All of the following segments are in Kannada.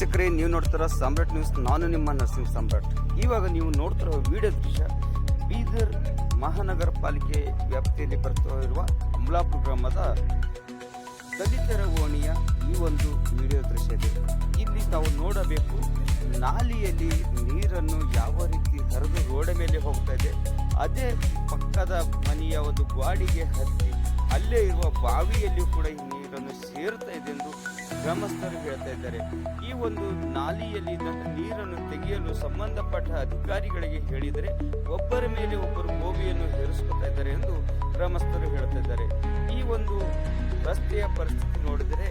ವೀಕ್ಷಕರೇ, ನೀವು ನೋಡ್ತಿರೋ ಸಾಮ್ರಾಟ್ ನ್ಯೂಸ್. ನಾನು ನಿಮ್ಮ ನರಸಿಂಹ ಸಾಮ್ರಾಟ್. ಇವಾಗ ನೀವು ನೋಡ್ತಿರೋ ವಿಡಿಯೋ ದೃಶ್ಯ ಬೀದರ್ ಮಹಾನಗರ ಪಾಲಿಕೆ ವ್ಯಾಪ್ತಿಯಲ್ಲಿ ಬರುತ್ತಿರುವ ಅಮಲಾಪುರ ಗ್ರಾಮದ ದಲಿತರ ಓಣಿಯ ಈ ಒಂದು ವಿಡಿಯೋ ದೃಶ್ಯ ಇದೆ. ಇಲ್ಲಿ ತಾವು ನೋಡಬೇಕು, ನಾಲಿಯಲ್ಲಿ ನೀರನ್ನು ಯಾವ ರೀತಿ ಹರಿದು ರೋಡ್ ಮೇಲೆ ಹೋಗ್ತಾ ಇದೆ. ಅದೇ ಪಕ್ಕದ ಮನೆಯ ಒಂದು ಗಾಡಿಗೆ ಹತ್ತಿ ಅಲ್ಲೇ ಇರುವ ಬಾವಿಯಲ್ಲಿ ಕೂಡ ಈ ನೀರನ್ನು ಸೇರ್ತಾ ಇದೆ ಎಂದು ಗ್ರಾಮಸ್ಥರು ಹೇಳ್ತಾ ಇದ್ದಾರೆ. ಈ ಒಂದು ನಾಲಿಯಲ್ಲಿ ಇದ್ದಂಥ ನೀರನ್ನು ತೆಗೆಯಲು ಸಂಬಂಧಪಟ್ಟ ಅಧಿಕಾರಿಗಳಿಗೆ ಹೇಳಿದರೆ ಒಬ್ಬರ ಮೇಲೆ ಒಬ್ಬರು ಗೋಬಿಯನ್ನು ಹೇರಿಸ್ಕೊತಾ ಇದ್ದಾರೆ ಎಂದು ಗ್ರಾಮಸ್ಥರು ಹೇಳ್ತಾ ಇದ್ದಾರೆ. ಈ ಒಂದು ರಸ್ತೆಯ ಪರಿಸ್ಥಿತಿ ನೋಡಿದರೆ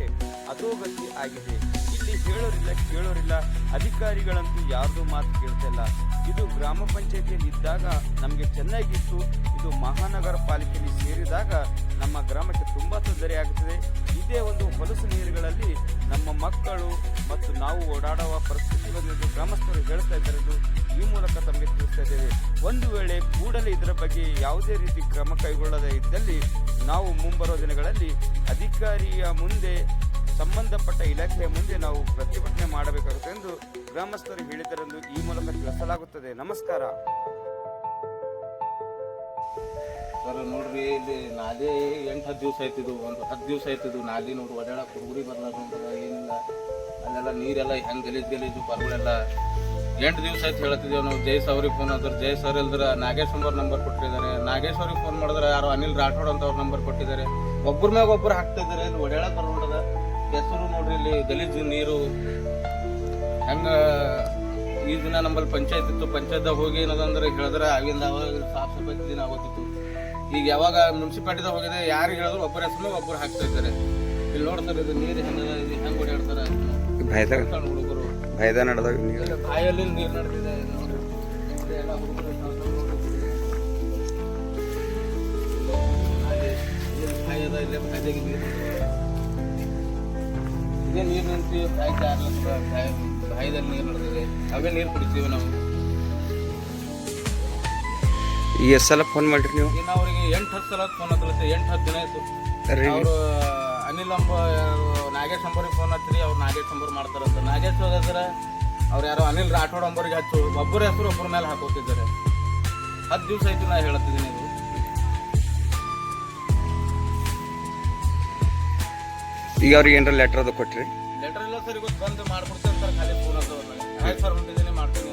ಅಧೋಗತಿ ಆಗಿದೆ. ಇಲ್ಲಿ ಹೇಳೋರಿಲ್ಲ ಕೇಳೋರಿಲ್ಲ, ಅಧಿಕಾರಿಗಳಂತೂ ಯಾರ್ದು ಮಾತು ಕೇಳ್ತಿಲ್ಲ. ಇದು ಗ್ರಾಮ ಪಂಚಾಯತಿಯಲ್ಲಿ ಇದ್ದಾಗ ನಮಗೆ ಚೆನ್ನಾಗಿತ್ತು. ಇದು ಮಹಾನಗರ ಪಾಲಿಕೆಯಲ್ಲಿ ಸೇರಿದಾಗ ನಮ್ಮ ಗ್ರಾಮಕ್ಕೆ ತುಂಬ ತೊಂದರೆ ಆಗುತ್ತದೆ. ಇದೇ ಒಂದು ಹೊಲಸು ನೀರುಗಳಲ್ಲಿ ನಮ್ಮ ಮಕ್ಕಳು ಮತ್ತು ನಾವು ಓಡಾಡುವ ಪರಿಸ್ಥಿತಿ ಬಂದಿದ್ದು ಗ್ರಾಮಸ್ಥರು ಹೇಳ್ತಾ ಇದ್ದಾರೆ. ಈ ಮೂಲಕ ತಮಗೆ ತಿಳಿಸ್ತಾ ಇದ್ದೇವೆ. ಒಂದು ವೇಳೆ ಕೂಡಲೇ ಇದರ ಬಗ್ಗೆ ಯಾವುದೇ ರೀತಿ ಕ್ರಮ ಕೈಗೊಳ್ಳದೇ ಇದ್ದಲ್ಲಿ ನಾವು ಮುಂಬರುವ ದಿನಗಳಲ್ಲಿ ಅಧಿಕಾರಿಯ ಮುಂದೆ, ಸಂಬಂಧಪಟ್ಟ ಇಲಾಖೆಯ ಮುಂದೆ ನಾವು ಪ್ರತಿಭಟನೆ ಮಾಡಬೇಕಾಗುತ್ತೆ ಎಂದು ಗ್ರಾಮಸ್ಥರು ಹೇಳಿದರೆಂದು ಈ ಮೂಲಕ ತಿಳಿಸಲಾಗುತ್ತದೆ. ನಮಸ್ಕಾರ ಸರ್. ನೋಡ್ರಿ, ಇಲ್ಲಿ ನಾಲೆ 8-10 ದಿವಸ ಆಯ್ತಿದ್ದು, ಒಂದು 10 ದಿವಸ ಆಯ್ತಿದ್ದು ನಾಲಿ ನೋಡ್ರಿ. ಒಡ್ಯಾಡಕ್ಕೆ ಹುಡುಗರಿ ಬರ್ಲಾರ್ದಂತದ ಏನಿಲ್ಲ. ಅಲ್ಲೆಲ್ಲ ನೀರೆಲ್ಲ ಹೆಂಗೆ ಗಲೀಜು ಬರಗಳೆಲ್ಲ 8 ದಿವಸ ಆಯ್ತು ಹೇಳ್ತಿದ್ದೇವೆ ನಾವು. ಜೈ ಅವ್ರಿಗೆ ಫೋನ್ ಆದ್ರೆ ಜೈ ಸರ್ ಇಲ್ದ್ರೆ ನಾಗೇಶ್ ನಂಬರ್ ಕೊಟ್ಟಿದ್ದಾರೆ. ನಾಗೇಶ್ ಅವ್ರಿಗೆ ಫೋನ್ ಮಾಡಿದ್ರೆ ಯಾರೋ ಅನಿಲ್ ರಾಠೋಡ್ ಅಂತ ಅವ್ರ ನಂಬರ್ ಕೊಟ್ಟಿದ್ದಾರೆ. ಒಬ್ಬರ ಮ್ಯಾಗ ಒಬ್ಬರು ಹಾಕ್ತಾ ಇದ್ದಾರೆ. ಇಲ್ಲಿ ಒಡ್ಯಾಡಕ್ಕೆ ಬರೋದ ಹೆಸರು ನೋಡ್ರಿ. ಇಲ್ಲಿ ಗಲೀಜು ನೀರು ಹೆಂಗೆ. ಈ ದಿನ ನಮ್ಮಲ್ಲಿ ಪಂಚಾಯತ್ ಇತ್ತು. ಪಂಚಾಯತ್ದಾಗ ಹೋಗಿ ಏನದಂದ್ರೆ ಹೇಳಿದ್ರೆ ಆಗಿಂದ ಅವಾಗ ಸಾಫ್ ಸಫಾಯಿ ದಿನ ಆಗೋತಿತ್ತು. ಈಗ ಯಾವಾಗ ಮುನ್ಸಿಪಾಲಿಟಿದಾಗ ಹೋಗಿದೆ, ಯಾರಿಗೆ ಹೇಳಿದ್ರು ಒಬ್ಬರ ಹೆಸರು ಒಬ್ಬರು ಹಾಕ್ತಾ ಇದ್ದಾರೆ. ಇಲ್ಲಿ ನೋಡ್ತಾರೆ, ಇದು ನೀರು ಹೆಂಗೆ ಓಡಾಡ್ತಾರೆ ಹುಡುಗರು. ಬಾಯಲ್ಲಿ ನೀರು ನಡೆದಿದೆ. ಎಲ್ಲ ಹುಡುಗರು ಇಲ್ಲೇ ಬಾಯಿಗೆ ನೀರು ಇದೇ ನೀರು ನಿಂತು ಬಾಯಿದಲ್ಲಿ ನೀರು ನಡೆದಿದೆ. ಅವೇ ನೀರು ಕುಡಿತೀವಿ ನಾವು. ಈ ಸಲ ಫೋನ್ ಮಾಡ್ರಿ ನೀವು? ಇನ್ನು ಅವ್ರಿಗೆ 8-10 ಸಲ ಫೋನ್ ಹತ್ತಲತ್ತೆ. 8-10 ದಿನ ಆಯ್ತು. ಅವರು ಅನಿಲ್ ನಾಗೇಶ್ ನಂಬರಿಗೆ ಫೋನ್ ಹಚ್ಚಿರಿ. ಅವ್ರು ನಾಗೇಶ್ ನಂಬರ್ ಮಾಡ್ತಾರಂತ. ನಾಗೇಶ್ ಹೋದ್ರೆ ಅವ್ರು ಯಾರೋ ಅನಿಲ್ ರಾಠೋಡ್ ನಂಬರ್ಗೆ ಹಚ್ಚು. ಒಬ್ಬರ ಹೆಸರು ಒಬ್ಬರ ಮೇಲೆ ಹಾಕೋತಿದ್ದಾರೆ. 10 ದಿವಸ ಆಯ್ತು ನಾ ಹೇಳ್ತಿದ್ದೀನಿ. ಇದು ಈಗ ಅವ್ರಿಗೆ ಏನಾರ ಲೆಟರ್ ಅದು ಕೊಟ್ರಿ? ಲೆಟರ್ ಇಲ್ಲ ಸರ್. ಇವತ್ತು ಬಂದು ಮಾಡ್ಕೊಡ್ತೇನೆ ಸರ್. ಖಾಲಿ ಫೋನ್ ಹತ್ತವ್ರ ಆಯ್ತು ಸರ್, ಹೊಂಟಿದ್ದೀನಿ ಮಾಡ್ತೀನಿ